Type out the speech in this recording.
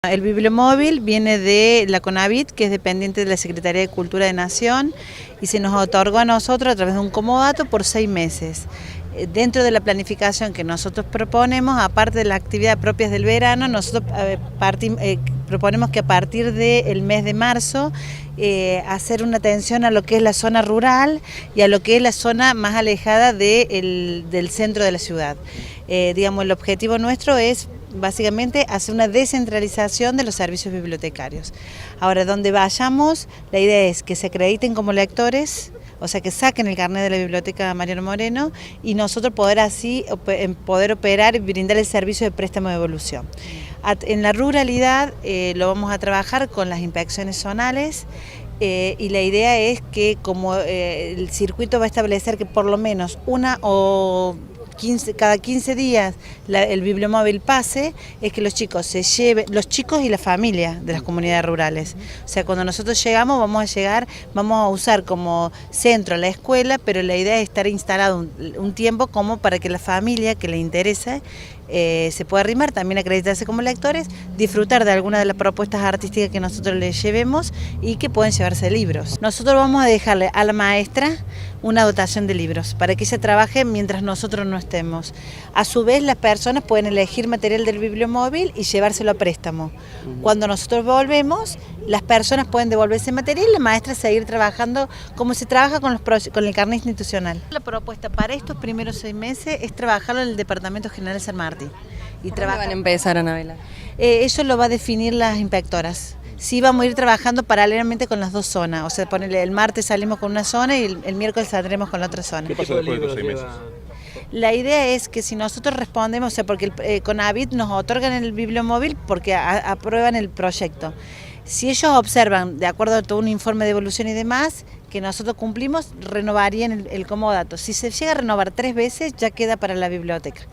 El bibliomóvil viene de la CONAVIT, que es dependiente de la Secretaría de Cultura de Nación, y se nos otorgó a nosotros a través de un comodato por 6 meses. Dentro de la planificación que nosotros proponemos, aparte de las actividades propias del verano, nosotros proponemos que a partir del mes de marzo hacer una atención a lo que es la zona rural y a lo que es la zona más alejada del centro de la ciudad. Digamos, el objetivo nuestro es básicamente hacer una descentralización de los servicios bibliotecarios. Ahora, donde vayamos, la idea es que se acrediten como lectores, o sea, que saquen el carnet de la Biblioteca Mariano Moreno y nosotros poder así poder operar y brindar el servicio de préstamo de devolución. En la ruralidad lo vamos a trabajar con las inspecciones zonales. Y la idea es que como el circuito va a establecer que por lo menos cada 15 días el bibliomóvil pase, es que los chicos se lleven, los chicos y la familia de las comunidades rurales. O sea, cuando nosotros llegamos, vamos a usar como centro la escuela, pero la idea es estar instalado un tiempo como para que la familia que le interese se pueda arrimar, también acreditarse como lectores, disfrutar de alguna de las propuestas artísticas que nosotros les llevemos y que pueden llevarse libros. Nosotros vamos a dejarle a la maestra una dotación de libros para que ella trabaje mientras nosotros no estemos. A su vez, las personas pueden elegir material del bibliomóvil y llevárselo a préstamo. Cuando nosotros volvemos, las personas pueden devolver ese material y la maestra seguir trabajando como se trabaja con el carnet institucional. La propuesta para estos primeros 6 meses es trabajarlo en el Departamento General San Martín. ¿Cómo van a empezar, Anabela? Eso lo va a definir las inspectoras. Sí, vamos a ir trabajando paralelamente con las dos zonas, o sea, el martes salimos con una zona y el miércoles saldremos con la otra zona. ¿Qué pasa después de los 6 meses? La idea es que si nosotros respondemos, o sea, porque el CONAVIT nos otorgan el bibliomóvil porque aprueban el proyecto. Si ellos observan, de acuerdo a todo un informe de evolución y demás, que nosotros cumplimos, renovarían el comodato. Si se llega a renovar 3 veces, ya queda para la biblioteca.